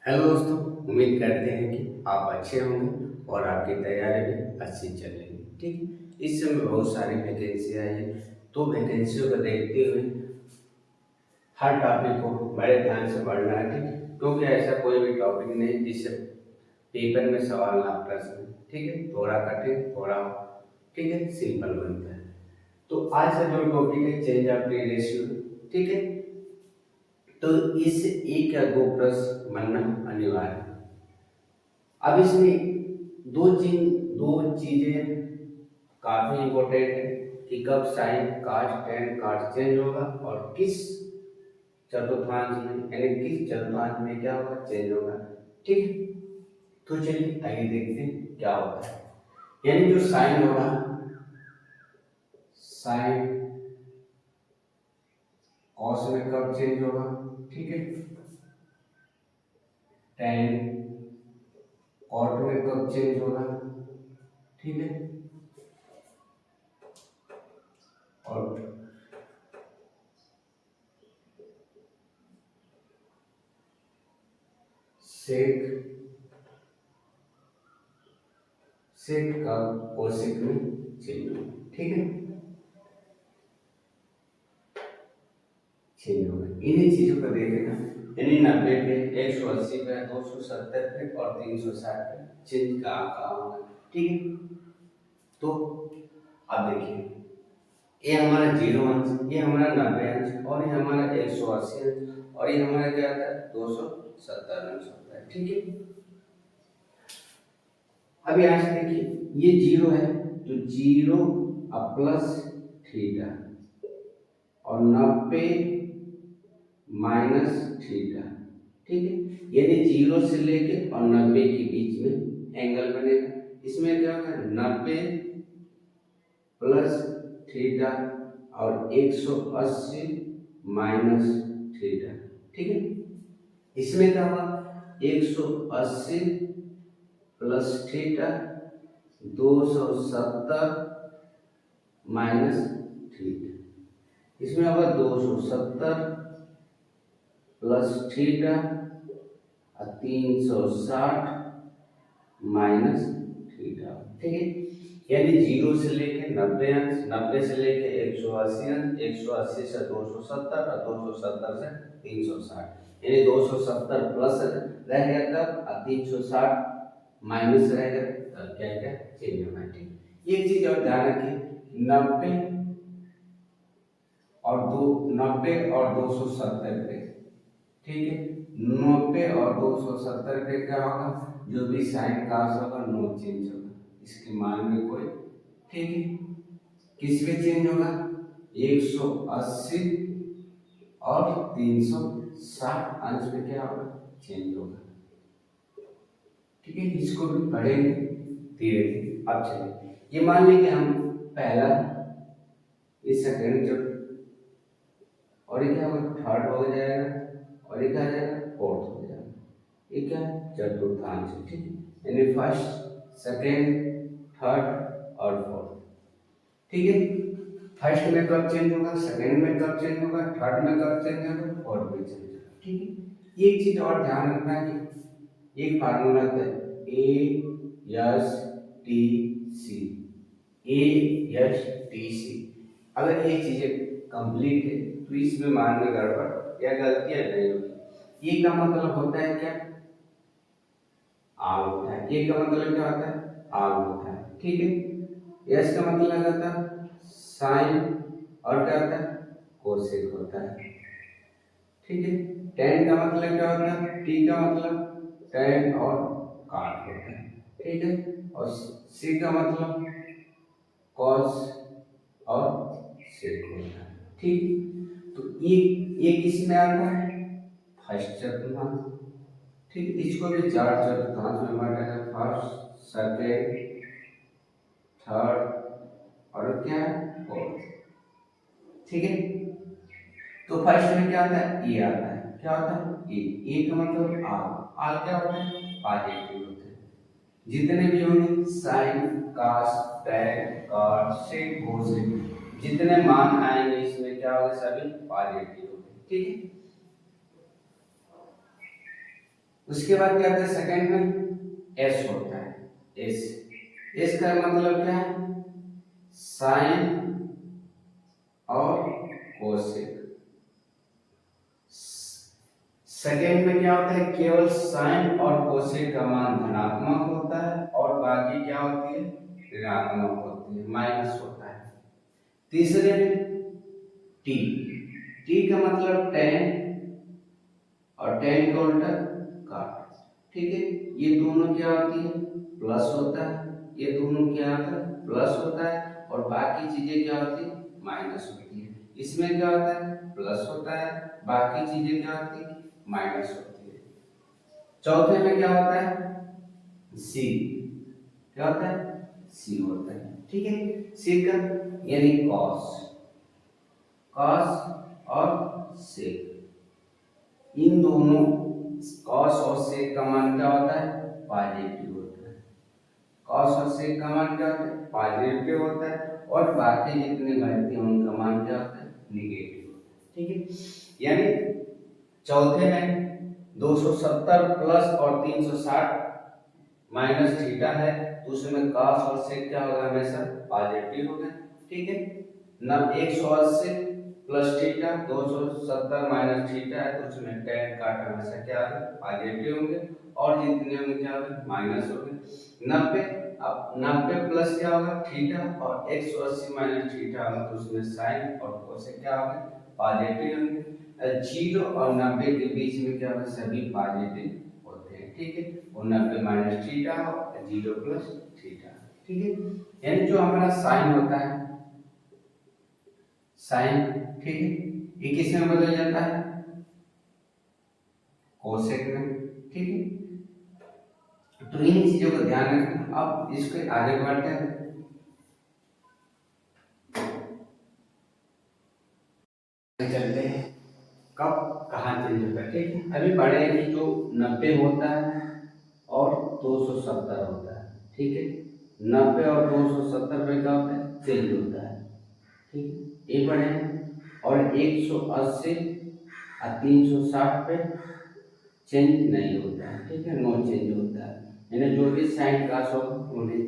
Hello दोस्तों, उम्मीद करते हैं कि आप अच्छे होंगे और आपकी तैयारी भी अच्छी चल रही है। ठीक है, इस समय बहुत सारी वैकेंसी आई है, तो वैकेंसियों को देखते हुए हर टॉपिक को बड़े ध्यान से पढ़ना है। ठीक है, क्योंकि ऐसा कोई भी टॉपिक नहीं जिससे पेपर में सवाल ना प्रश्न, ठीक है, थोड़ा कठिन थोड़ा, ठीक है, सिंपल बनता है। तो आज का जो टॉपिक है चेंज ऑफ रेशियो, ठीक है, तो इस एक या दो प्रश्न बनना अनिवार्य है। अब इसमें दो चीजें काफी इंपॉर्टेंट है कि कब sine cos tan cos change होगा और किस चतुर्थांश में, यानी किस चतुर्थांश में क्या होगा, चेंज होगा। ठीक है, तो चलिए आगे देखते हैं क्या होता है। यानी जो साइन होगा, साइन कॉस में कब चेंज होगा, ठीक है, टेन कॉट में कब चेंज होगा, ठीक है, और सेक सेक का कोसेक में चेंज होगा। ठीक है, चेंज होगा। इन्हीं चीजों को देखेगा, यानी 90 पे, 180 पे, 270 पे और 360 पे चेंज का होगा। ठीक है, तो अब देखिए, ये हमारा 0 अंश, ये हमारा 90 अंश, और ये हमारा 180 अंश, और ये हमारा क्या आता है 270 अंश होता है। ठीक है, अब यहाँ से देखिए ये 0 है, तो 0 अब प्लस थीटा और 90 माइनस थीटा। ठीक है, यानी 0 से लेके और 90 के बीच में एंगल बनेगा। इसमें क्या होगा, 90 प्लस थीटा और 180 माइनस थीटा। ठीक है, इसमें क्या होगा, 180 प्लस थीटा 270 माइनस थीटा। इसमें होगा 270 प्लस थीटा और 360 माइनस थीटा। ठीक है, यानी 0 से लेके 90 अंश, 90 से लेके 180 अंश, 180 से 270 और 270 से 360, यानी 270 प्लस रहेगा तब और 360 माइनस रहेगा तब क्या क्या चेंज होगा। ठीक, एक चीज और ध्यान रखिए, 90 और 270 पे, ठीक है, 90 और 270 पे क्या होगा, जो भी साइन कास्ट होगा नो चेंज होगा, इसके मान में कोई, ठीक है, किस पे चेंज होगा, 180 और 360 अंश पे क्या होगा, चेंज होगा। ठीक है, इसको भी पढ़ेंगे धीरे धीरे। अब चलिए, ये मान लीजिए हम पहला, ये सेकंड जो, और ये क्या होगा, थर्ड हो जाएगा, और ये क्या आ जाएगा, फोर्थ हो जाएगा। ये क्या है, चतुर्थांश। ठीक है, यानी फर्स्ट सेकंड थर्ड और फोर्थ। ठीक है, फर्स्ट में कब चेंज होगा, सेकंड में कब चेंज होगा, थर्ड में कब चेंज होगा, फोर्थ में चेंज होगा। ठीक है, एक चीज और ध्यान रखना है कि एक फार्मूला है ASTC, ASTC। अगर ये चीजें कंप्लीट है तो इसमें मान में गड़बड़ या गलतियां नहीं होगी। ये का मतलब होता है क्या, आग होता है। ये का मतलब क्या होता है, आग होता है। ठीक है, यस का मतलब होता है साइन, और क्या होता है, कोसेक होता है। ठीक है, टेन का मतलब क्या होता है, टी का मतलब टेन और काट होता है। ठीक है, और सी का मतलब कॉस और सेक होता है। ठीक, तो ये किस में आता है, फर्स्ट चतुर्थांश। ठीक, इसको भी चार चतुर्थांश में बांटा है, फर्स्ट सेकेंड थर्ड और क्या है, फोर्थ। ठीक है, तो फर्स्ट में क्या आता है, ए आता है। क्या होता है, ए का मतलब आर, आर क्या होता है, पॉजिटिव होता है। जितने भी होंगे साइन कास टैन कॉट सेक कोसेक, जितने मान आएंगे इसमें क्या होगा, सभी पॉजिटिव होंगे। ठीक है, उसके बाद क्या होता है सेकंड में एस होता है, एस। एस का मतलब क्या है, साइन और कोसेक। सेकेंड में क्या होता है, केवल साइन और कोसेक का मान धनात्मक होता है और बाकी क्या होती है, ऋणात्मक होती है, माइनस होता है। तीसरे में टी, टी का मतलब टेन और टेन का उल्टा काट, ठीक है। ये दोनों क्या होती है, प्लस होता है, ये दोनों क्या होता है, प्लस होता है, और बाकी चीजें क्या होती है, माइनस होती है। इसमें क्या होता है, प्लस होता है, बाकी चीजें क्या होती है, माइनस होती है। चौथे में क्या होता है, सी, क्या होता है, सी होता है, ठीक है। सी का यानी कॉस, कॉस और सेक, इन दोनों कॉस और सेक का मान क्या होता है, पॉजिटिव होता है। कॉस और सेक का मान क्या होता है, पॉजिटिव होता है, और बाकी जितने घटते हैं उनका मान क्या होता है, निगेटिव होता है, ठीक है। यानी चौथे में 270 प्लस और 360 माइनस थीटा है, तो उसमें कॉस और सेक क्या होगा, हमेशा पॉजिटिव होगा, ठीक है। नब 180 प्लस थीटा 270 माइनस थीटा है, तो उसमें tan काट हमेशा क्या होगा, पॉजिटिव होंगे, और जितने होंगे क्या होगा, माइनस होंगे। 90, अब 90 प्लस क्या होगा, थीटा, और 180 माइनस थीटा होगा, तो उसमें साइन और कोसेक क्या होगा, पॉजिटिव होंगे। 0 और 90 के बीच में क्या होगा, सभी पॉजिटिव होते हैं, ठीक है। और 90 माइनस थीटा और 0 प्लस थीटा, ठीक है। यानी जो हमारा साइन होता है, साइन, ठीक है, ये किस में बदल जाता है, कोसेक में, ठीक है। तो इन चीजों का ध्यान रखना। अब इसके आगे बढ़ते हैं, चलते हैं कब कहाँ चेंज होता है, ठीक है। अभी पढ़े कि जो 90 होता है और 270 होता है, ठीक है। 90 और 270 पे क्या होता है, चेंज होता है, ठीक है, ये पढ़े। और 180 और 360 पे चेंज नहीं होता है, ठीक है, नो चेंज होता है। यानी जो भी साइन क्लास होगा उन्हें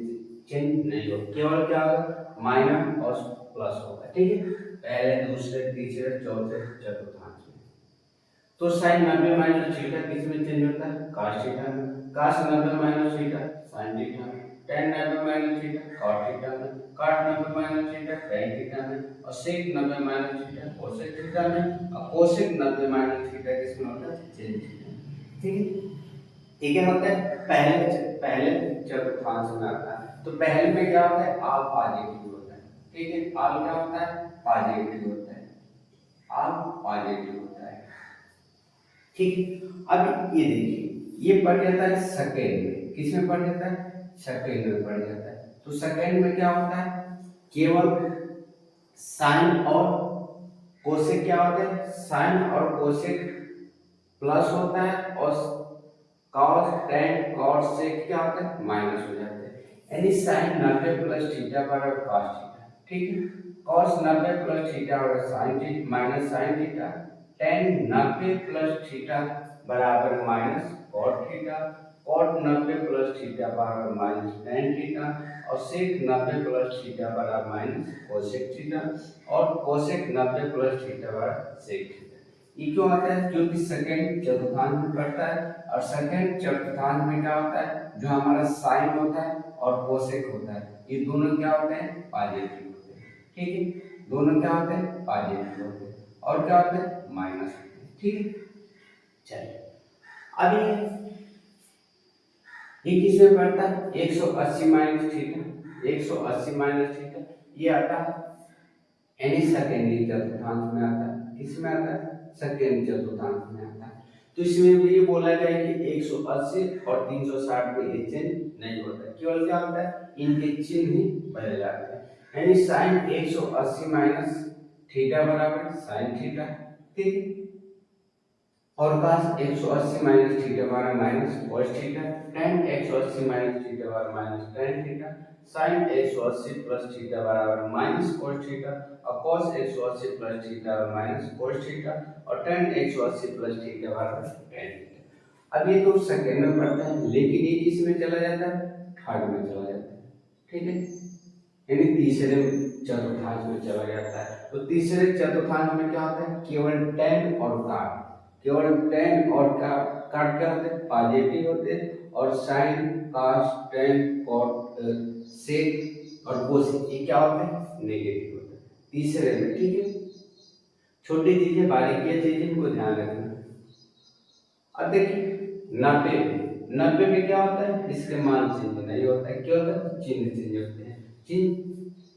चेंज नहीं होगा, केवल क्या होगा, माइनस और प्लस होगा, ठीक है। पहले दूसरे तीसरे चौथे चतुर्थांश में। तो साइन 90 माइनस थीटा किस में चेंज होता है, cos थीटा में। cos 90 minus theta sin theta में। tan 90 minus theta cot theta में। cot 90 minus theta tan theta में। और sec 90 minus theta cosec theta में। और cosec 90 माइनस थीटा किस में होता है, sin थीटा में, ठीक है। ये क्या होता है, पहले चतुर्थांश में आता है। तो पहले में क्या होता है, आल पॉजिटिव होता है, ठीक है। आल क्या होता है, पॉजिटिव होता है, आल पॉजिटिव होता है, ठीक है। अब ये देखिए, ये पड़ जाता है सेकेंड में, किस में पड़ जाता है, सेकेंड में पड़ जाता है। तो सेकेंड में क्या होता है, केवल साइन और कोसेक क्या होते हैं, साइन और कोसेक प्लस होता है, और कॉस टेन कॉट सेक क्या होता है, माइनस हो जाते हैं। यानी साइन 90 प्लस थीटा बराबर कॉस थीटा, ठीक है। कॉस 90 प्लस थीटा बराबर sine theta minus sine theta. Tan 90 plus theta बराबर minus cot theta. Cot 90 plus theta बराबर माइनस टेन थीटा। और सेक 90 प्लस थीटा बराबर माइनस कोसेक थीटा। और cosec 90 plus theta बराबर sec theta. ये क्यों आता है, क्योंकि सेकंड चतुर्थांश में पड़ता है, और सेकंड चतुर्थांश में क्या होता है, जो हमारा साइन होता है और कोसेक होता है, ये दोनों क्या होते हैं, पॉजिटिव होते हैं, ठीक है। दोनों क्या होते हैं, पॉजिटिव होते हैं, और क्या होते हैं, माइनस होते हैं, ठीक है। चलिए अब ये किसमें पड़ता है, 180 माइनस थीटा, 180 माइनस थीटा ये आता है यानी सेकेंड चतुर्थांश में आता है, किसमें आता है, सेकेंड चतुर्थांश में आता है। तो इसमें भी ये बोला गया कि 180 और 360 पे ये चिन्ह नहीं होता है, केवल क्या होता है, इनके चिन्ह ही बदल जाते हैं। यानी साइन 180 माइनस थीटा बराबर साइन थीटा, ठीक है। और cos 180 माइनस थीटा बराबर minus cos theta. tan 180 minus theta बराबर minus tan theta. sin 180 plus theta बराबर माइनस cos थीटा। और cos 180 प्लस थीटा बराबर माइनस cos थीटा। और tan 180 प्लस थीटा बराबर tan थीटा। अब ये तो सेकेंड में पढ़ता है, लेकिन ये किस में चला जाता है, थर्ड में चला जाता है, ठीक है, यानी तीसरे चतुर्थांश में चला जाता है। तो तीसरे चतुर्थांश में क्या होता है, केवल टेन और काट, केवल टेन और काट क्या होते हैं, पॉजिटिव होते हैं, और sine cos tan cot sec और कोसेक ये क्या होते हैं, नेगेटिव होते हैं तीसरे में, ठीक है। छोटी चीजें, बारीकियां चीजें, इनको ध्यान रखना। अब देखिए 90 90 में क्या होता है, इसके मान चेंज नहीं होता है, क्या होता है, चिन्ह चेंज होते हैं, चिन्ह,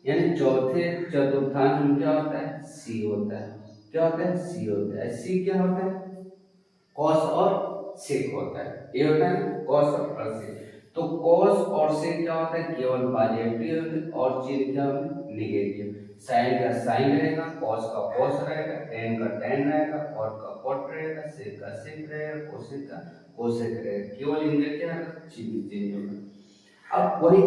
यानी चौथे चतुर्थांश में क्या होता है, सी होता है, क्या होता है, सी होता है। सी क्या होता है, कॉस और सेक होता है, ये होता है ना कॉस और सेक। तो कॉस और सेक क्या होता है, केवल पॉजिटिव, और चिन्ह क्या होता है, निगेटिव। साइन का साइन रहेगा, कॉस का कॉस रहेगा, टेन का टेन रहेगा, कॉट का कॉट रहेगा, सेक का सेक रहेगा, कोसेक का कोसेक रहेगा, केवल इनका क्या चिन्ह चेंज होगा। अब वही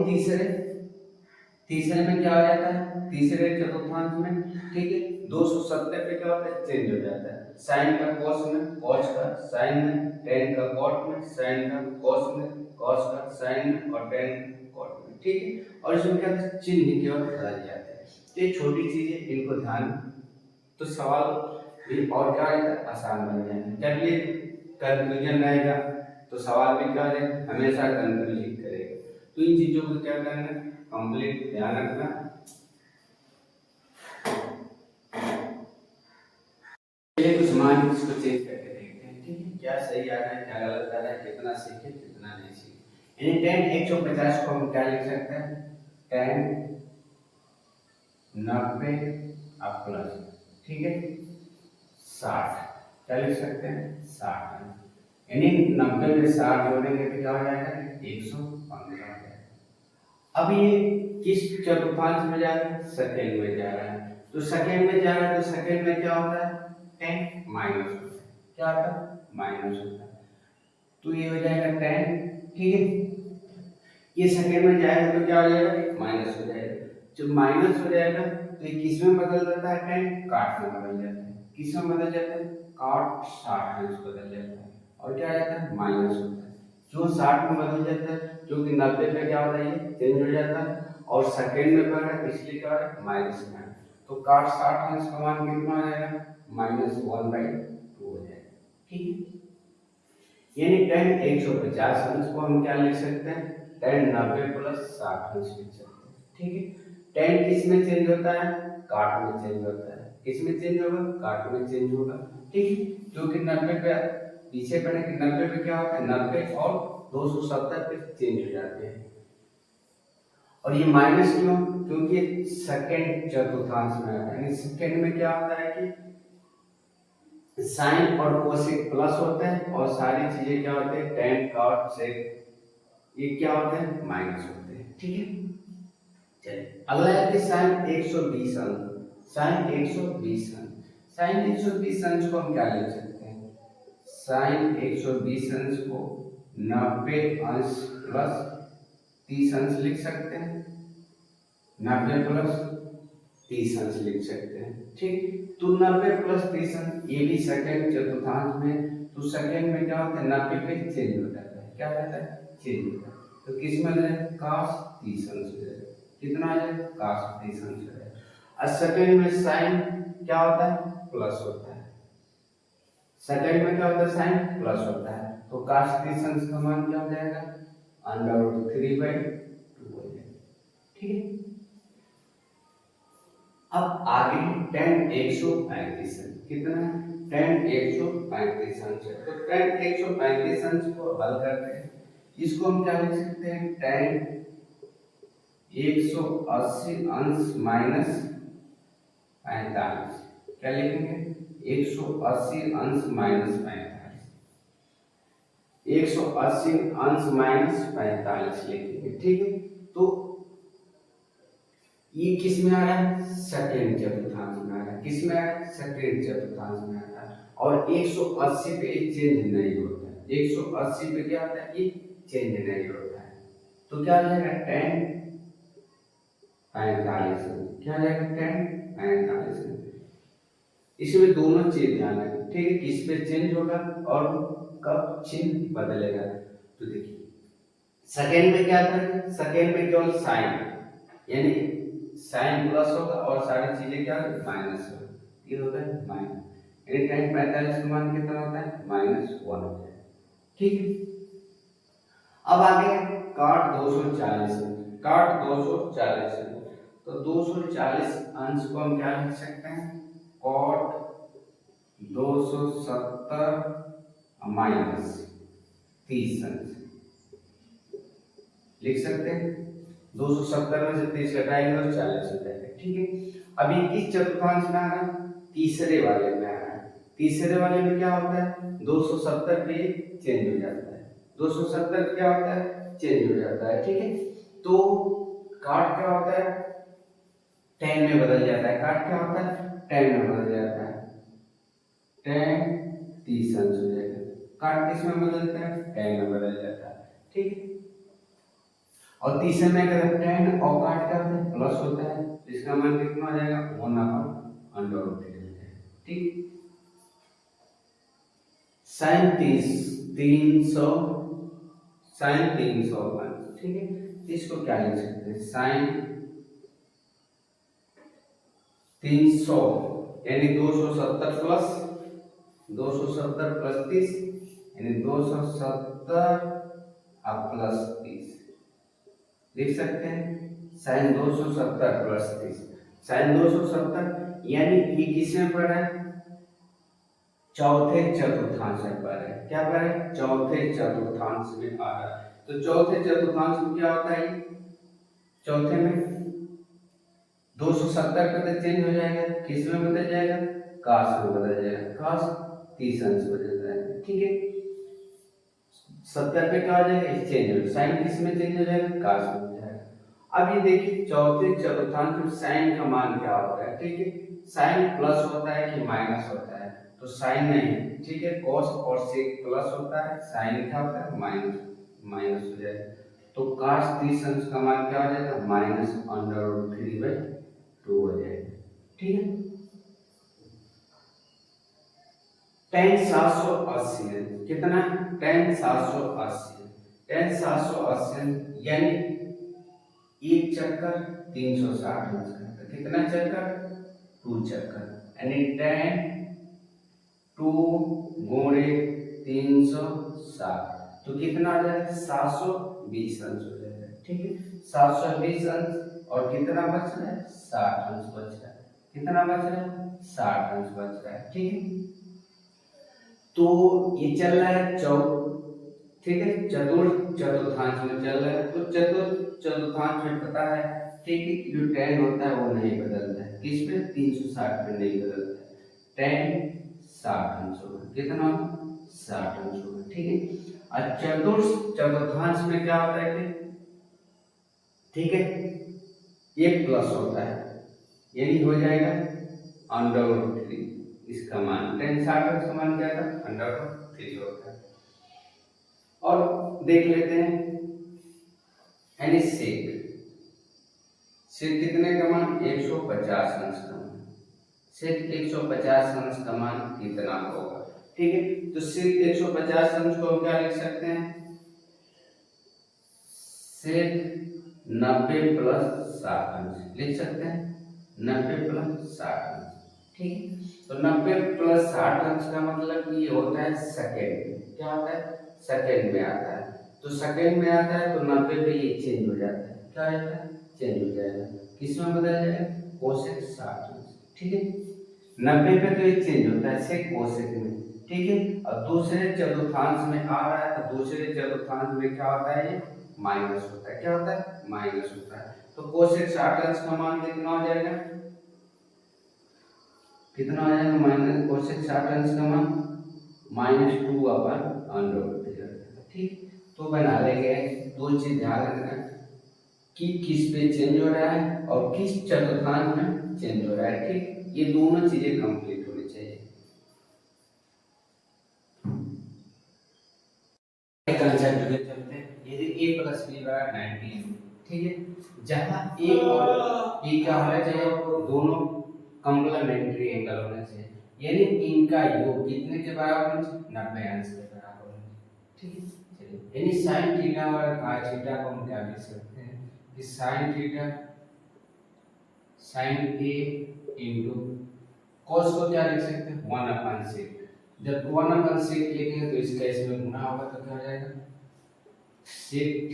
तीसरे में क्या हो जाता है, तीसरे चतुर्थांश में, ठीक है, 270 पे क्या होता है, चेंज हो जाता है, साइन का कॉस में, कॉस का साइन में, टेन का कॉट में, साइन का कॉस में, कॉस का साइन में, और टेन का कॉट में, ठीक है। और इसमें क्या होता है, चिन्ह केवल बदल जाते हैं। तो ये छोटी चीजें, इनको ध्यान, तो सवाल भी और क्या रहेगा, आसान बन जाएंगे। जब ये कंफ्यूजन रहेगा तो सवाल भी क्या है, हमेशा कंफ्यूजिंग करेगा। तो इन चीजों को क्या करना, कंप्लीट ध्यान रखना। चलिए कुछ मान इसको चेक करके देखते हैं, ठीक है, क्या सही आ रहा है, क्या गलत आ रहा है, कितना सीखे कितना नहीं सीखे। यानी टेन 150 को हम क्या लिख सकते हैं, टेन 90 अब प्लस, ठीक है, 60, क्या लिख सकते हैं, 60, यानी 90 में 60 जोड़ेंगे तो क्या हो जाएगा, 115 हो जाएगा। अब ये किस चतुर्थांश में जा रहा है, सेकेंड में जा रहा है, तो सेकेंड में जा रहा है, तो सेकेंड में क्या होता है, 10 माइनस होता है, क्या होता है, माइनस होता है, तो ये हो जाएगा 10, ठीक है। ये सेकेंड में जाएगा तो क्या हो जाएगा, माइनस हो जाएगा। जब माइनस हो जाएगा तो ये किस में बदल जाता है, 10 काट में बदल जाता है, किस में बदल जाता है, काट 60 में बदल जाता है, और क्या आ जाता है, माइनस होता है। जो 60 में बदल जाता है, जो कि 90 पे क्या होता है, ये चेंज हो जाता है, और सेकेंड में बढ़ रहा है, इसलिए क्या हो रहा है, माइनस में, तो काट 60 में इसका मान कितना आ जाएगा, -1/2 हो जाएगा, ठीक है। यानी tan 150 अंश को हम क्या लिख सकते हैं, tan 90 प्लस 60 अंश लिख सकते हैं, ठीक है। tan किस में चेंज होता है, काट में चेंज होता है, किस में चेंज होगा, काट में चेंज होगा, ठीक है। क्योंकि 90 पे पीछे पड़े कि 90 पे क्या होता है, 90 और 270 पे चेंज हो जाते हैं। और ये माइनस क्यों, क्योंकि सेकंड चतुर्थांश में आता है, यानी सेकंड में क्या होता है कि साइन और कोसेक प्लस होते हैं, और सारी चीजें क्या होते हैं, टेन कॉट सेक ये क्या होते हैं, माइनस होते हैं, ठीक है। चलिए अगला है कि साइन 120 अंश, साइन 120 अंश, साइन 120 अंश को हम क्या लिख सकते हैं, साइन 120 अंश को 90 अंश प्लस 30 अंश लिख सकते हैं, 90 प्लस 30 अंश लिख सकते हैं, ठीक। तो 90 प्लस 30 अंश, ये भी सेकंड चतुर्थांश में, तो सेकंड में क्या होता है, 90 पे चेंज हो जाता है, क्या होता है, चेंज होता है, तो किस में जाए, cos 30 अंश हो जाएगा, कितना आ जाएगा, cos 30 अंश हो जाएगा। और सेकंड में साइन क्या होता है, प्लस होता है, सेकंड में क्या होता है, साइन प्लस होता है, तो cos 30 अंश का मान क्या हो जाएगा, √3/2 हो जाएगा, ठीक है। अब आगे tan 135 अंश, कितना है, tan 135 अंश है, तो tan 135 अंश को हल करते हैं, इसको हम क्या लिख सकते हैं, tan 180 अंश माइनस 45, क्या लिखेंगे, 180 अंश माइनस 45, 180 अंश माइनस 45 लिखेंगे, ठीक है। तो ये किस में आ रहा है, सेकंड चतुर्थांश में आ रहा है, किस में आ रहा है, सेकंड चतुर्थांश में आ रहा है, और 180 पे चेंज नहीं होता है, 180 पे क्या होता है, ये चेंज नहीं होता है, तो क्या हो जाएगा, tan 45, क्या हो जाएगा, tan 45। इसमें दोनों चीज ध्यान रखें, ठीक है, किस पे चेंज होगा और कब चिन्ह बदलेगा। तो देखिए सेकेंड में क्या था, सेकेंड में केवल साइन, यानी साइन प्लस होगा और सारी चीजें क्या माइनस होगा, ये होता है माइनस, यानी tan 45 का मान कितना होता है -1 होता है। ठीक है, अब आगे काट 240 काट 240 तो 240 अंश को हम क्या लिख सकते हैं, cot 270 माइनस 30 अंश लिख सकते हैं। 270 में से 30 घटाएंगे तो 40 हो जाएगा। ठीक है, अभी किस चतुर्थांश में आ रहा है, तीसरे वाले में आ रहा है। तीसरे वाले में क्या होता है 270 पे चेंज हो जाता है, 270 क्या होता है चेंज हो जाता है। ठीक है, तो काट क्या होता है tan में बदल जाता है, काट क्या होता है tan में बदल जाता है, tan 30 अंश हो जाएगा। काट किस में बदलता है tan में बदल जाता है। ठीक है, और तीसरे में अगर tan और काट क्या होता है प्लस होता है, तो इसका मान कितना हो जाएगा 1/√3 हो जाएगा। ठीक, sin 300 sin 300 ठीक है, इसको क्या लिख सकते हैं sin 300 यानी 270 प्लस 30 यानी 270 प्लस 30 लिख सकते हैं sin 270 प्लस 30 sin 270 यानी ये किसमें पड़ रहा है चौथे चतुर्थांश में पड़ रहा है। क्या पड़ रहा है चौथे चतुर्थांश में आ रहा है। तो चौथे चतुर्थांश में क्या होता है, चौथे में 270 का तो चेंज हो जाएगा, किस में बदल जाएगा काश में बदल जाएगा, काश 30 अंश बदल जाएगा। ठीक है, 70 पे क्या हो जाएगा चेंज हो, साइन किस में चेंज हो जाएगा काश में हो जाएगा। अब ये देखिए चौथे चतुर्थांश में साइन का मान क्या होता है। ठीक है, साइन प्लस होता है कि माइनस होता है, तो साइन नहीं। ठीक है, cos और sec प्लस होता है, साइन क्या होता है माइनस हो जाएगा। तो cos 30 अंश का मान क्या हो जाएगा -√3/2 हो जाएगा। ठीक है, tan 780 कितना tan 780 यानी एक चक्कर 360 अंश का, कितना चक्कर 2 चक्कर, यानी tan 2 गुणे 360 तो कितना आ जाएगा 720 अंश हो जाएगा। ठीक है, 720 अंश और कितना बच रहा है 60 अंश बच रहा है, कितना बच रहा है 60 अंश बच रहा है। ठीक है, तो ये चल रहा है ठीक है चतुर्थ चतुर्थांश में चल रहा है, तो चतुर्थ चतुर्थांश में पता है ठीक है जो tan होता है वो नहीं बदलता है, किस पे 360 पे नहीं बदलता है, tan 60 अंश होगा, कितना 60 अंश होगा। ठीक है, और चतुर्थ चतुर्थांश में क्या होता है कि ठीक है ये प्लस होता है, यानी हो जाएगा √3, इसका मान tan 60 अंश का मान क्या था √3 होता है। और देख लेते हैं यानी सेक कितने का मान 150 अंश का मान, सेक 150 अंश का मान कितना होगा। ठीक है, तो सेक 150 अंश को हम क्या लिख सकते हैं सेक 90 प्लस 60 अंश लिख सकते हैं, 90 प्लस 60 अंश। ठीक है, तो 90 प्लस 60 अंश का मतलब ये होता है सेकेंड, क्या होता है सेकेंड में आता है, तो सेकेंड में आता है तो 90 पे ये चेंज हो जाता है, क्या हो जाता है चेंज हो जाएगा, किस में बदल जाएगा कोसेक 60 अंश। ठीक है, 90 पे तो ये चेंज होता है सेक कोसेक में। ठीक है, और दूसरे चतुर्थांश में आ रहा है तो दूसरे चतुर्थांश में क्या होता है ये माइनस होता है, क्या होता है माइनस होता है। तो कोसेक 60 अंश का मान कितना हो जाएगा, कितना आ जाएगा माइनस कोसेक 60 अंश का मान -2/√3। ठीक, तो बना लेंगे दो चीज ध्यान रखना कि किस पे चेंज हो रहा है और किस चतुर्थांश में चेंज हो रहा है। ठीक, ये दोनों चीजें कंप्लीट होनी चाहिए। कंसेप्ट पे चलते हैं, यदि a + b = 90, ठीक है, जहां a और b क्या होना चाहिए दोनों कंप्लीमेंट्री एंगल होने चाहिए, यानी इनका योग कितने के बराबर होना चाहिए 90 अंश के बराबर ठीक है, चलिए यानी साइन थीटा और cos थीटा को हम क्या लिख सकते हैं कि साइन थीटा साइन ए इंटू cos को क्या लिख सकते हैं 1/sec। जब 1/sec लिखेंगे तो इसका इसमें गुना होगा तो क्या हो जाएगा sec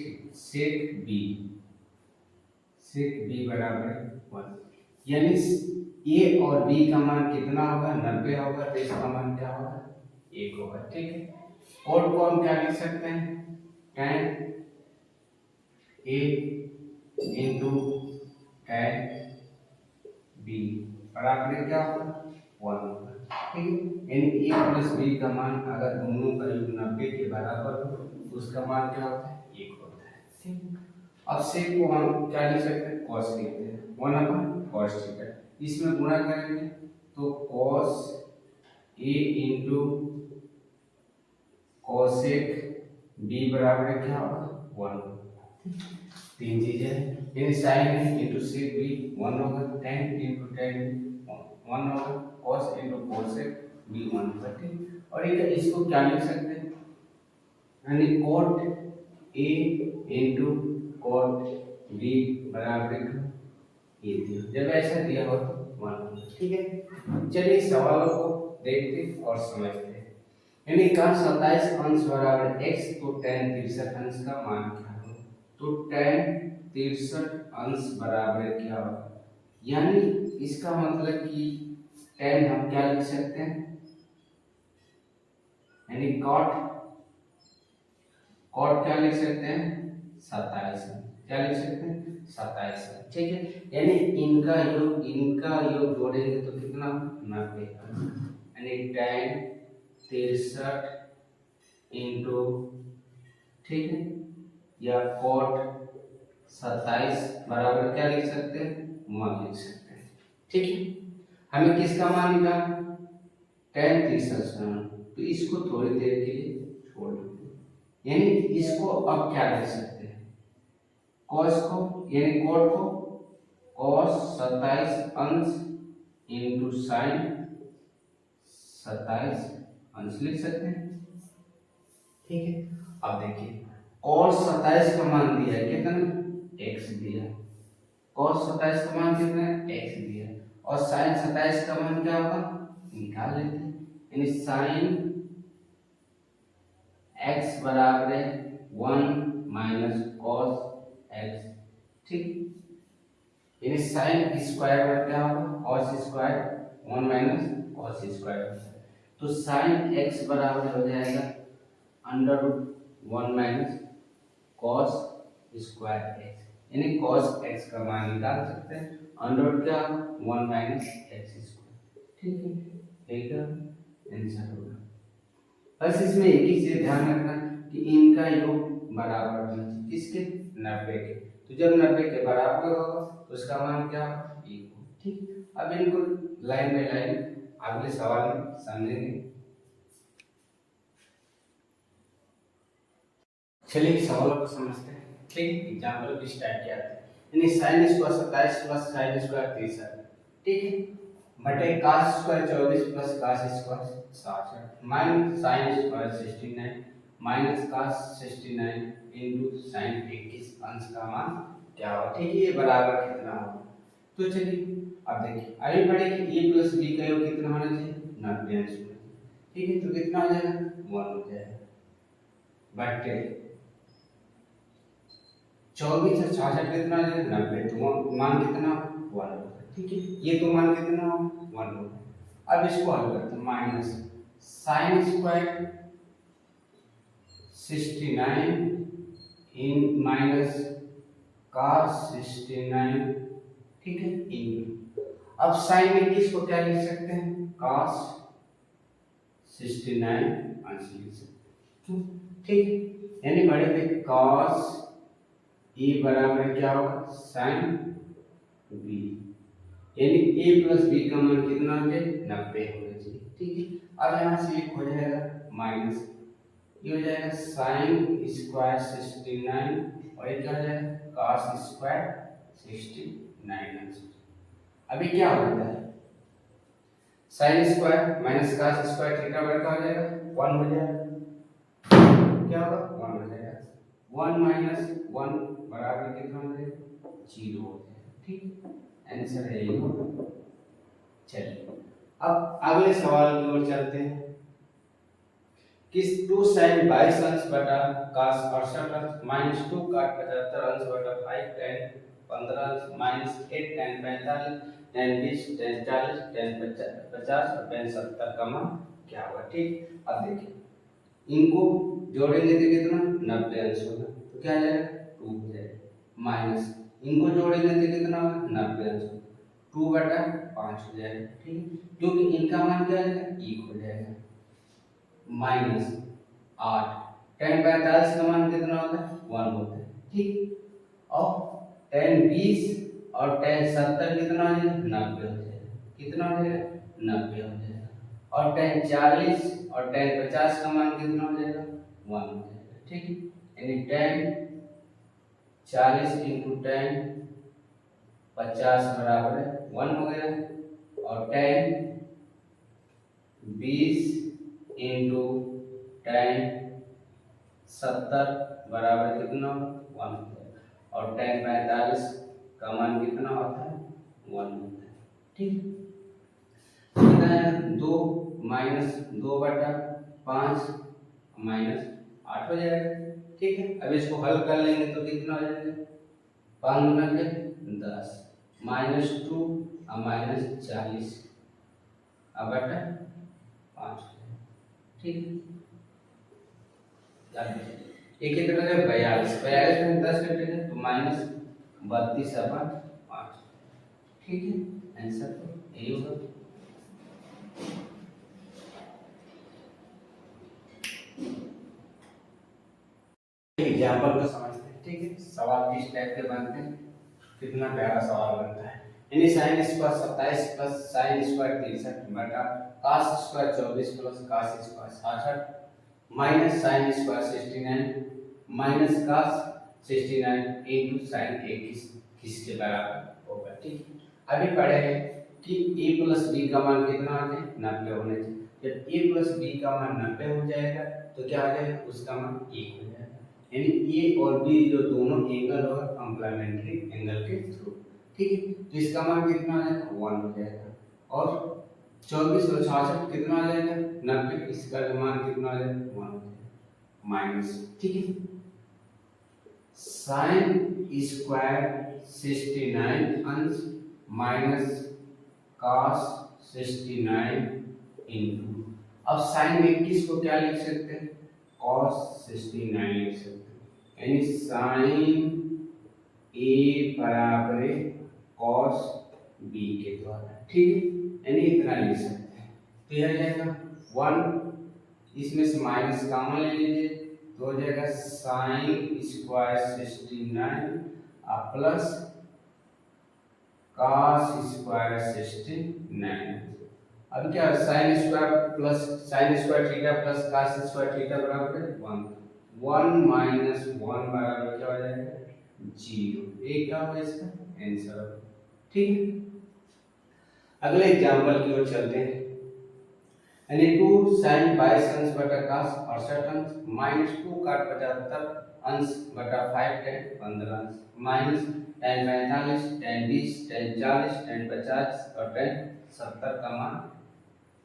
b बराबर 1, यानी a और b का मान कितना होगा 90 होगा, तो इसका मान क्या होगा 1 होगा। ठीक है, और को हम क्या लिख सकते हैं tan a into tan b बराबर क्या होगा 1 होगा। ठीक है, यानी a प्लस b का मान अगर दोनों का योग 90 के बराबर हो तो उसका मान क्या होता है 1 होता है। ठीक है, अब sec को हम क्या लिख सकते हैं cos लिखते हैं 1/cos थीटा, इसमें गुणा करेंगे तो cos a into cosec b बराबर क्या होगा 1। तीन चीजें यानी sin a into sec b 1 होगा, tan इंटू tan 1 होगा, cos इंटू cosec b 1 होगा। ठीक, और एक इसको क्या लिख सकते हैं यानी cot a into cot b बराबर ये दिया, जब ऐसा दिया हो तो 1 होगा। ठीक है, चलिए सवालों को देखते और समझते हैं। यानी cos 27 अंश बराबर x, तो tan 63 अंश का मान क्या होगा, तो tan 63 अंश बराबर क्या होगा, यानी इसका मतलब कि tan हम क्या लिख सकते हैं यानी cot क्या लिख सकते हैं 27, क्या लिख सकते हैं 27। ठीक है, यानी इनका योग जोड़ेंगे तो कितना 90, यानी tan 63 इंटू ठीक है या cot 27 बराबर क्या लिख सकते हैं 1 लिख सकते हैं। ठीक है, हमें किसका मान निकालना tan 63 का मान, तो इसको थोड़ी देर के लिए छोड़ देते हैं, यानी इसको अब क्या लिख सकते हैं cos को यानी cot को cos 27 अंश इंटू sin 27 अंश लिख सकते हैं। ठीक है, अब देखिए cos 27 का मान दिया है कितना x दिया, cos 27 का मान कितना है x दिया, और sin 27 का मान क्या होगा निकाल लेते हैं, यानी sin x बराबर है 1 माइनस cos x। ठीक, यानी sin स्क्वायर में क्या होगा cos square 1 minus cos square, तो sin x बराबर हो जाएगा under root 1 minus cos square x, यानी cos x का मान निकाल सकते हैं अंडर रूट क्या 1 माइनस x स्क्वायर। ठीक है, एक आंसर होगा। बस इसमें एक ही चीज ध्यान रखना कि इनका योग बराबर होना चाहिए किसके 90 के, तो जब 90 के बराबर होगा तो उसका मान क्या होगा 1 होगा। ठीक, अब इनको लाइन बाय लाइन अगले सवाल में समझेंगे। चलिए सवालों को समझते हैं। ठीक, एग्जांपल भी स्टार्ट किया है, यानी sin square 27 plus sin square 63, ठीक है, बटे cos square 24 plus cos square 60 minus sin square 69 minus cos 69 into sin 21 अंश का मान क्या होगा। ठीक है, ये बराबर कितना होगा, तो चलिए अब देखिए आगे पढ़े कि a प्लस b का योग कितना होना चाहिए 90 अंश में। ठीक है, तो कितना हो जाएगा 1 हो जाएगा, बटे 24 और 66 कितना आ जाएगा 90, तो मान कितना 1 होगा। ठीक है, ये तो मान कितना 1 होगा। अब इसको हल करते हैं, माइनस sin स्क्वायर 69 इन माइनस cos 69, ठीक है, इन अब sin 21 को क्या लिख सकते हैं cos 69 अंश लिख सकते हैं। ठीक, यानी बड़े पे cos ए बराबर क्या होगा sin b, यानी a प्लस b का मान कितना हो जाए 90 होना चाहिए। ठीक है, अब यहाँ से एक हो जाएगा माइनस, ये हो जाएगा sin स्क्वायर 69 और एक हो जाएगा cos स्क्वायर 69। अभी क्या होता है sin square minus cos square theta बराबर हो जाएगा 1 हो जाएगा, क्या 1 माइनस 1 बराबर कितना हो जाएगा 0 हो जाएगा। ठीक, आंसर है ये। चलिए अब अगले सवाल की ओर चलते हैं। किस 2 sin 22 अंश बटा cos 68 अंश माइनस 2 cot 75 अंश बटा 5 tan 15 अंश minus 8 tan 45 tan 20 tan 40 tan 50 और tan 70 का मान क्या होगा। ठीक, अब देखिए इनको जोड़ेंगे तो कितना 90 अंश होगा, तो क्या आ जाएगा 2 हो जाएगा, माइनस इनको जोड़ेंगे तो कितना होगा 90 अंश 2 बटा 5 हो जाएगा। ठीक, क्योंकि इनका मान क्या आएगा 1 हो जाएगा, माइनस 8 tan 45 का मान कितना होता है 1 होता है। ठीक, और tan 20 और tan 70 कितना हो जाएगा 90 हो जाएगा, कितना हो जाएगा 90 हो जाएगा, और tan 40 और tan 50 का मान कितना हो जाएगा 1 हो जाएगा। ठीक, यानी tan 40 इंटू tan 50 बराबर है 1 हो गया, और tan 20 इंटू tan 70 बराबर कितना 1 होता है, और tan 45 का मान कितना होता है 1 होता है। ठीक, कितना है 2 माइनस 2 बटा 5 माइनस 8 हो जाएगा। ठीक है, अब इसको हल कर लेंगे तो कितना हो जाएगा 5 गुना के 10 माइनस 2 और माइनस 40 अब बटा 5। ठीक, एक ही तरह से 42 में 10 कटेगा तो माइनस 32 अपन 5। ठीक है, आंसर तो यही होगा। एग्जाम्पल को समझते हैं। ठीक है, सवाल किस टाइप के बनते हैं, कितना प्यारा सवाल बनता है। यानी sine square 27 plus sine square 63 बटा cos square 24 plus cos square 66 minus sine square 69 minus cos 69 into sine 21 किसके बराबर होगा। ठीक, अभी पढ़े हैं कि a प्लस b का मान कितना आ जाए 90 होना चाहिए। जब a प्लस b का मान 90 हो जाएगा तो क्या आ जाएगा उसका मान 1 हो जाएगा, यानी a और b जो दोनों एंगल होगा कॉम्प्लीमेंट्री एंगल के थ्रू। ठीक है, तो इसका मान कितना आ जाएगा 1 हो जाएगा, और 24 और 66 कितना आ जाएगा 90, इसका मान कितना आ जाएगा 1 हो जाएगा, माइनस। ठीक है, साइन स्क्वायर 69 अंश माइनस cos 69 इनटू, अब साइन 21 को क्या लिख सकते हैं cos 69 लिख सकते हैं, यानी साइन a बराबर cos b के द्वारा। ठीक है, यानी इतना लिख सकते हैं, तो यह जाएगा 1, इसमें से माइनस कॉमन ले लीजिए तो हो जाएगा sine square 69 plus cos square 69। अब क्या sine square plus sine square theta plus cos square theta बराबर है 1, 1 माइनस 1 बराबर क्या हो जाएगा 0, ये क्या होगा इसका आंसर। ठीक है, अगले एग्जांपल की ओर चलते हैं। यानी 2 sin 22 अंश बटा cos 68 अंश माइनस 2 cot 75 अंश बटा 5 tan 15 अंश minus tan 45 tan 20 tan 40 tan 50 और tan 70 का मान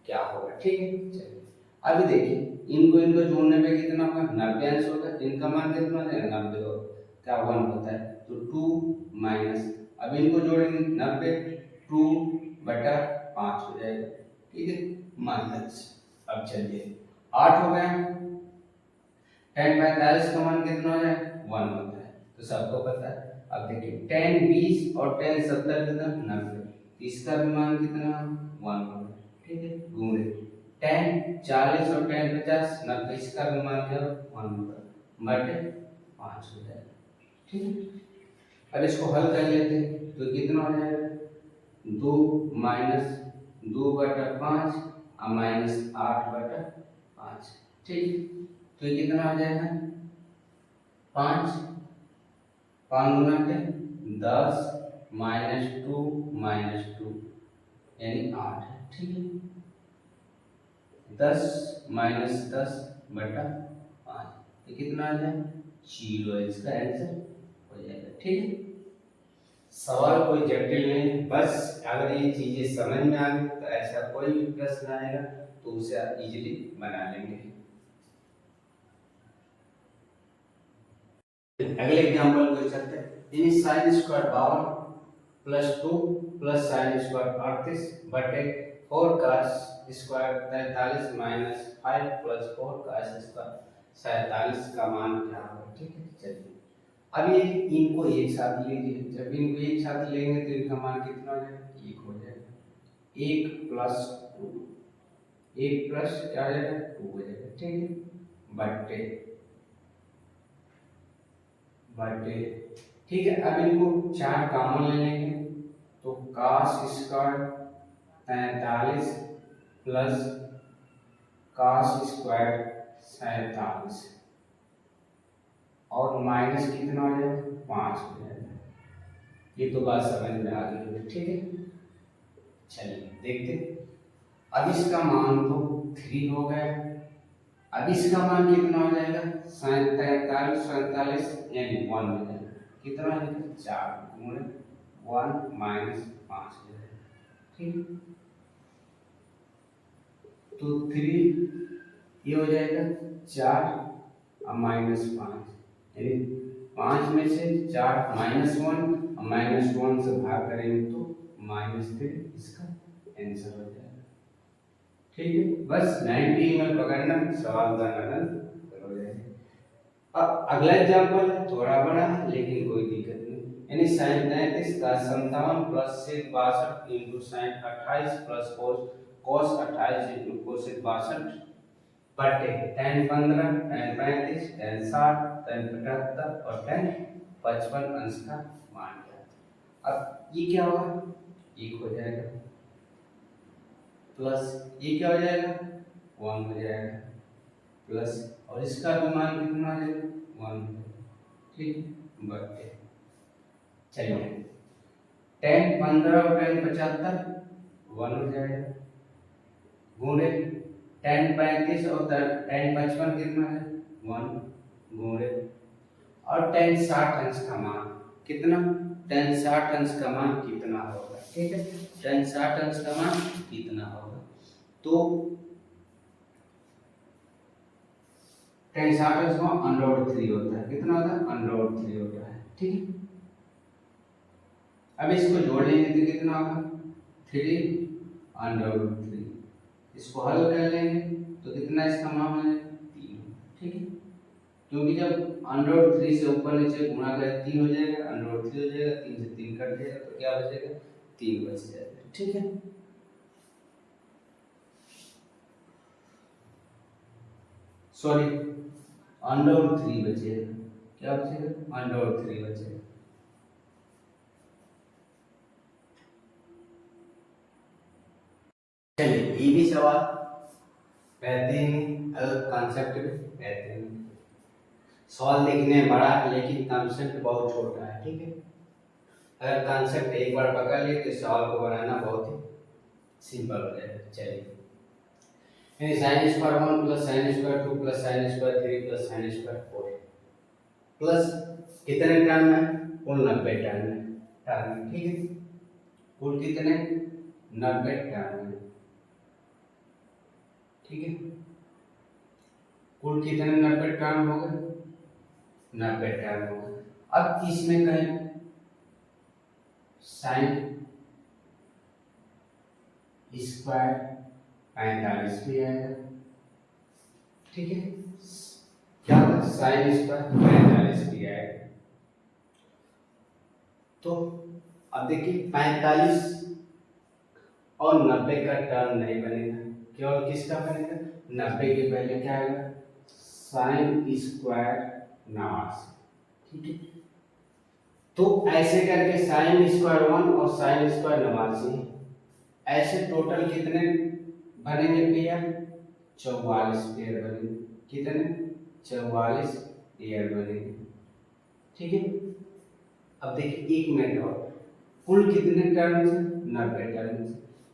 क्या होगा। ठीक है, चलिए अभी देखिए इनको जोड़ने पे कितना होगा 90 अंश होगा, इनका मान कितना हो जाएगा 90 होगा, क्या 1 होता है तो 2 माइनस, अब इनको जोड़ेंगे 90 2 बटा 5 हो जाएगा। ठीक है, माइनस, अब चलिए 8 हो गया, tan 45 का मान कितना हो जाएगा 1 होता है तो सबको पता है। अब देखिए tan 20 और tan 70 कितना 90, इसका भी मान कितना 1 होगा। ठीक है, गुणे tan 40 और tan 50 90, इसका भी मान क्या 1 होगा, बटे 5 हो जाएगा। ठीक है, अब इसको हल कर लेते हैं तो कितना हो जाएगा 2 माइनस 2 बटा 5 और माइनस 8 बटा 5। ठीक, तो ये कितना आ जाएगा 5 5 गुना के 10 माइनस 2 यानी 8 है। ठीक है, 10 माइनस 10 बटा 5, ये कितना आ जाएगा 0 इसका आंसर हो जाएगा। ठीक है, सवाल कोई जटिल नहीं है, बस अगर ये चीजें समझ में आ गई तो ऐसा कोई भी प्रश्न आएगा तो उसे आप इजीली बना लेंगे। अगले एग्जांपल को चलते हैं। इन sin square 52 plus 2 plus sin square 38 बटे 4 cos square 43 minus 5 plus 4 cos square 47 का मान क्या होगा। ठीक है, चलिए अब ये इनको एक साथ लीजिए। जब इनको एक साथ लेंगे तो इनका मान कितना हो जाएगा, 1 हो जाएगा। 1 प्लस 2, 1 प्लस क्या हो जाएगा, 2 हो जाएगा। ठीक है, बटे बटे ठीक है, अब इनको 4 कॉमन ले लेंगे तो cos square 43 plus cos square 47 और माइनस कितना हो जाएगा, 5 हो जाएगा। ये तो बात समझ में आ गई होगी। ठीक है, चलिए देखते। अब इसका मान तो 3 हो गया, अब इसका मान कितना हो जाएगा, 43 47 यानी 1 हो जाएगा। कितना है, 4 गुणे 1 माइनस 5 हो जाएगा। ठीक, तो 3 ये हो जाएगा 4 और माइनस 5 यानी 5 में से 4 माइनस 1 और माइनस 1 से भाग करेंगे तो -3 इसका आंसर हो जाएगा। ठीक है, बस 90 एमएल पकड़ना, सवाल का आनंद हो जाएगा। अब अगला एग्जांपल है थोड़ा बड़ा है लेकिन कोई दिक्कत नहीं। यानी sin 33 का 57 plus sec 62 into sin 28 plus cos 28 into cosec 62 बटे tan 15 tan 35 tan 60 tan 75 और tan 55 अंश का मान क्या। अब ये क्या होगा, 1 हो जाएगा प्लस ये क्या हो जाएगा, 1 हो जाएगा प्लस और इसका भी मान कितना हो जाएगा, 1 हो जाएगा। ठीक, बटे चलिए tan 15 और tan 75 1 हो जाएगा गुणे tan 35 और tan 55 कितना है, 1 गुणे और tan 60 अंश का मान कितना, tan 60 अंश का मान कितना होगा। ठीक है, tan 60 अंश का मान कितना होगा, तो tan 60 अंश का √3 होता है। कितना होता है, √3 होता है। ठीक है, अब इसको जोड़ लेंगे तो कितना होगा, 3 √3। इसको हल कर लेंगे तो कितना इसका मान हो जाएगा, 3। ठीक है, क्योंकि जब √3 से ऊपर नीचे गुणा करें 3 हो जाएगा, √3 हो जाएगा, 3 से 3 कट जाएगा तो क्या बचेगा, 3 बच जाएगा। ठीक है, सॉरी √3 बचेगा, क्या बचेगा, √3 बचेगा। चलिए ये भी सवाल बेहतरीन कॉन्सेप्ट बेहतरीन, सवाल देखने में बड़ा है लेकिन कॉन्सेप्ट बहुत छोटा है। ठीक है, अगर कॉन्सेप्ट एक बार पकड़ लिए तो सवाल को बनाना बहुत ही सिंपल हो जाएगा। चलिए sin square 1 plus sin square 2 plus sin square 3 plus sin square 4 plus कितने टर्म है, कुल 90 टर्म है। ठीक है, कुल कितने 90 टर्म है। ठीक है, कुल कितने 90 टर्म हो गए, 90 टर्म हो गए। अब इसमें कहें sin स्क्वायर 45 भी आएगा। ठीक है, क्या sin स्क्वायर 45 भी आएगा। तो अब देखिए 45 और 90 का टर्म नहीं बनेगा, केवल किसका बनेगा, 90 के पहले क्या आएगा, sin स्क्वायर 89। ठीक है, तो ऐसे करके sin स्क्वायर 1 और sin स्क्वायर 89 ऐसे टोटल कितने बनेंगे पेयर, 44 पेयर बनेंगे। कितने, 44 पेयर बनेंगे। ठीक है, अब देखिए 1 मिनट और, कुल कितने टर्म्स हैं, 90 टर्म्स,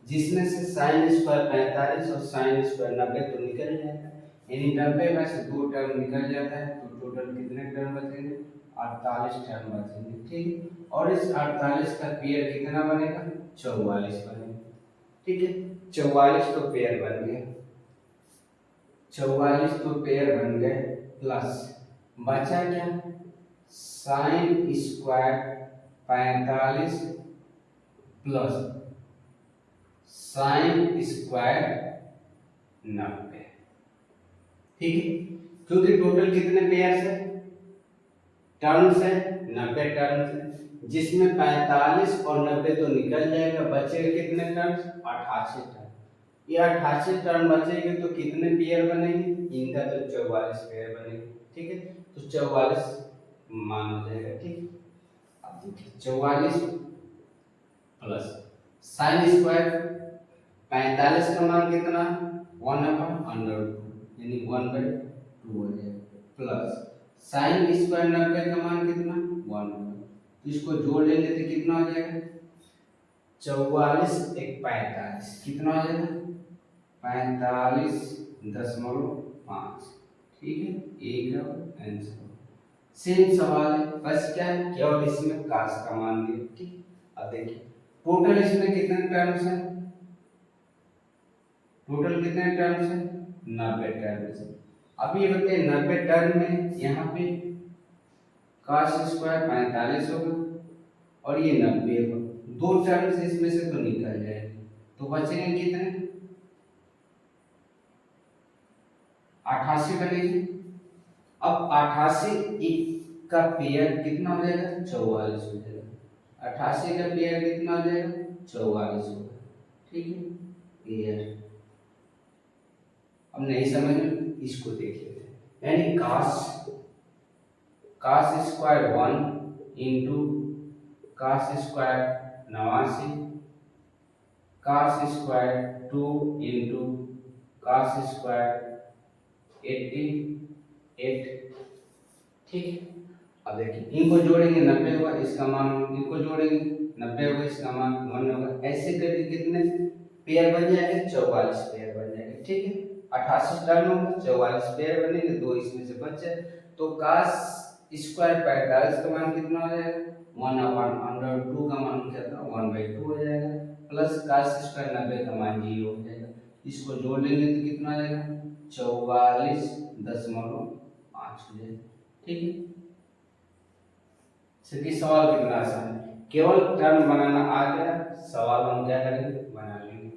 जिसमें से sin स्क्वायर 45 और sin स्क्वायर 90 तो निकल जाएगा, यानी 90 में से 2 टर्म निकल जाता है तो टोटल कितने टर्म बचे, 48 टर्म बचेंगे, ठीक। और इस 48 का पेयर कितना बनेगा? 44 बनेगा, ठीक है। 44 तो पेयर बन गए, 44 तो पेयर बन गए, प्लस बचा क्या? Sine square 45 plus sine square 90, ठीक है। क्योंकि टोटल कितने पेयर है? टर्म्स है 90 टर्म्स है, जिसमें 45 और 90 तो निकल जाएगा, बचेगा कितने टर्म्स? 88 टर्म। ये 88 टर्म बचेंगे तो कितने पेयर बनेंगे? इनका तो 44 पेयर बनेंगे, ठीक है। तो 44 मान हो जाएगा, ठीक। अब देखिए 44 प्लस साइन स्क्वायर 45 का मान कितना? 1/√2 यानी 1/2 हो जाएगा, प्लस साइन स्क्वायर 90 का मान कितना? 1। तो इसको जोड़ लेंगे तो कितना हो जाएगा? 44 एक 45 कितना हो जाएगा? 45.5, ठीक है। एक आंसर। सेम सवाल है, बस क्या है, केवल इसमें काश का मान दिया, ठीक। अब देखिए टोटल इसमें कितने टर्म्स हैं? टोटल कितने टर्म्स हैं? 90 टर्म्स हैं। अब ये बताइए 90 टर्म में यहाँ पे cos स्क्वायर 45 होगा और ये 90 होगा, दो टर्म्स इसमें से तो निकल जाएंगे, तो बचेंगे कितने? 88 बनेगी। अब 88 का पेयर कितना हो जाएगा? 44 हो जाएगा। 88 का पेयर कितना हो जाएगा? 44 होगा, ठीक है। पेयर अब नहीं समझ में, इसको देख लेते हैं। यानी cos square 1 into cos square 89, cos square 2 into cos square 88, ठीक। अब देखिए इनको जोड़ेंगे 90 होगा, इसका मान इनको जोड़ेंगे 90 होगा, इसका मान 1 होगा। ऐसे करके कितने पेयर बन जाएंगे? 44 पेयर बन जाएंगे, ठीक है। 88 टर्म होगा, 44 पेयर बनेंगे, दो इसमें से बच जाए। तो cos स्क्वायर 45 का मान कितना हो जाएगा? 1/√2 का मान क्या था? 1/2 हो जाएगा, प्लस cos स्क्वायर 90 का मान 0 हो जाएगा। इसको जोड़ लेंगे तो कितना हो जाएगा? 44.5 हो जाएगा, ठीक है। देखिए सवाल कितना आसान है, केवल टर्म बनाना आ गया, सवाल हम क्या करेंगे? बना लेंगे।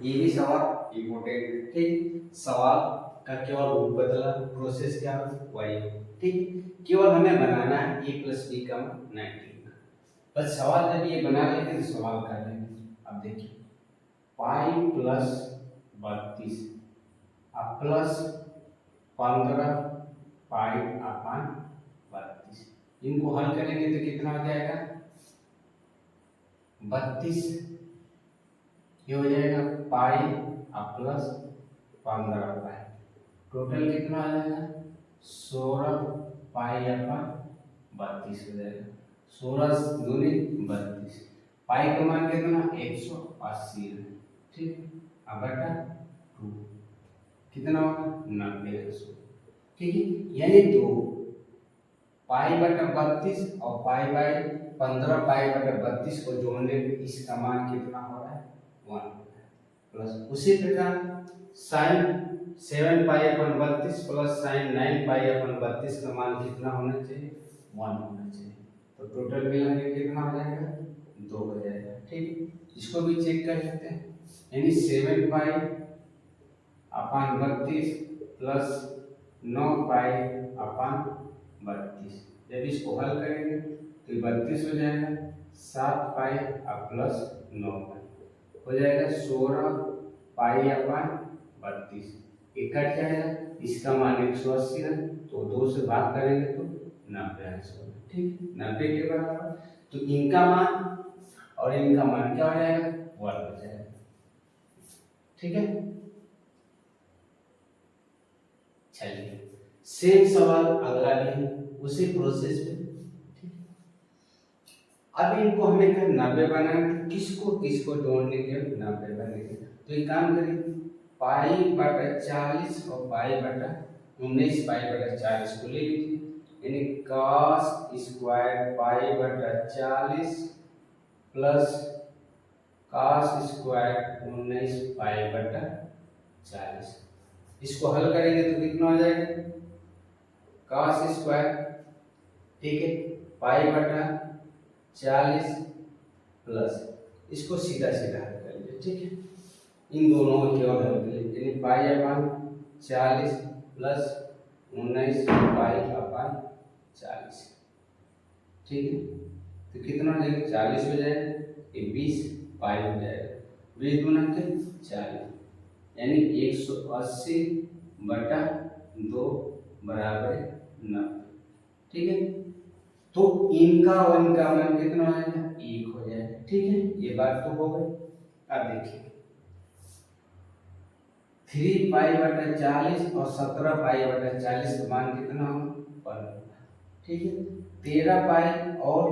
ये भी सवाल इम्पोर्टेंट है, ठीक। सवाल का केवल रूप बदला, प्रोसेस क्या हो वही हो, ठीक। केवल हमें बनाना है a + b का 19, बस सवाल जब ये बना लेंगे तो सवाल कर लेंगे। अब देखिए पाई प्लस 32 अब प्लस 15 पाई अपान 32, इनको हल करेंगे तो कितना हो जाएगा? 32 ये हो जाएगा पाई अब प्लस 15 पाई, टोटल कितना आ जाएगा? 16 पाई अपान 32 हो जाएगा। 16 दूनी 32, पाई का मान कितना? 180 है, ठीक। अब बटा 2 कितना होगा? 90, ठीक है। यानी तो पाई बटा 32 और पाई बाई 15 पाई बटा 32 को जोड़ने पे इसका मान कितना हो रहा है? 1 प्लस उसी प्रकार साइन 7 पाई अपन 32 प्लस साइन 9 पाई अपन 32 का मान कितना होना चाहिए? 1 होना चाहिए। तो टोटल मिला के कितना हो जाएगा? 2 हो जाएगा, ठीक। इसको भी चेक कर लेते हैं। यानी 7 पाई अपान 32 प्लस 9 पाई अपान 32, जब इसको हल करेंगे तो 32 हो जाएगा, 7 पाई अब प्लस 9 पाई हो जाएगा 16 पाई अपान 32, एक कट जाएगा, इसका मान 180 है, तो 2 से भाग करेंगे तो 90 आंसर, ठीक। 90 के बराबर, तो इनका मान और इनका मान क्या हो जाएगा? 1 हो जाएगा, ठीक है। चलिए सेम सवाल अगला भी है उसी प्रोसेस पे, ठीक। अब इनको हमें क्या 90 बनाना है, किसको किसको जोड़ने के 90 बनेंगे। तो एक काम करिए पाई बटा 40 और पाई बटा 19 पाई बटा 40 को ले लीजिए, यानी cos स्क्वायर पाई बटा 40 प्लस cos स्क्वायर 19 पाई बटा 40। इसको हल करेंगे तो कितना हो जाएगा, cos स्क्वायर, ठीक है, पाई बटा 40 प्लस, इसको सीधा सीधा हल कर लीजिए, ठीक है, इन दोनों को केवल हल कर लीजिए, यानी पाई अपन 40 प्लस 19 पाई अपन 40, ठीक है, तो कितना हो जाएगा, 40 हो जाएगा, ये 20 पाई हो जाएगा, 20 गुना के 40, यानी 180 बटा 2 बराबर 90, ठीक है। तो इनका और इनका मान कितना आएगा, 1 हो जाएगा, ठीक है, ये बात तो हो गई। अब देखिए 3 पाई बटा 40 और 17 पाई बटा 40 का मान कितना होगा, 1 होगा, ठीक है। 13 पाई और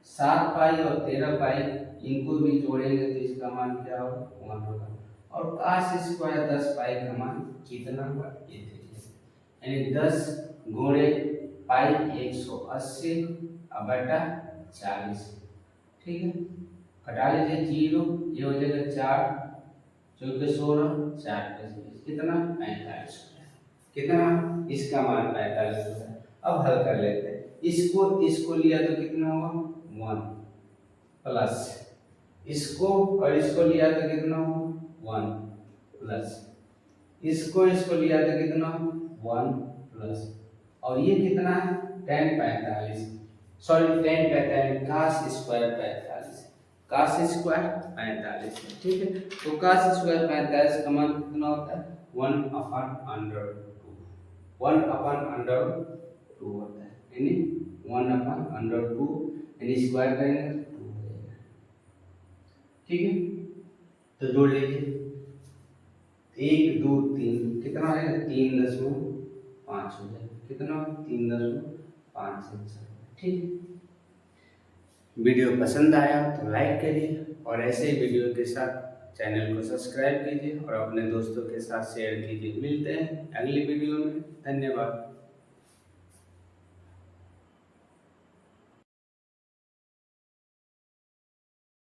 7 पाई और 13 पाई इनको भी जोड़ेंगे तो इसका मान क्या होगा, 1 होगा, और cos स्क्वायर 10 पाई का मान कितना हुआ, ये देखिए, यानी 10 गुणे पाई 180 बटा 40, ठीक है, घटा लीजिए 0, ये हो जाएगा 4 चौके 16, 4 प्लस 20 कितना 45 हो जाएगा, कितना, इसका मान 45 हो जाएगा। अब हल कर लेते हैं, इसको लिया तो कितना होगा 1 प्लस, इसको और इसको लिया तो कितना होगा 1 प्लस, इसको लिया तो कितना 1 प्लस, और ये कितना है tan 45, sorry tan 45 cos square 45, cos square 45, ठीक है, तो cos स्क्वायर 45 का मान कितना होता है 1/√2, 1/√2 होता है, यानी 1/√2, यानी स्क्वायर करेंगे तो 2 हो जाएगा, ठीक है, तो जोड़ लीजिए 1 2 3 कितना है 3.5 हो जाएगा, कितना 3.5, ठीक है। वीडियो पसंद आया तो लाइक करिए और ऐसे ही वीडियो के साथ चैनल को सब्सक्राइब कीजिए और अपने दोस्तों के साथ शेयर कीजिए। मिलते हैं अगली वीडियो में, धन्यवाद।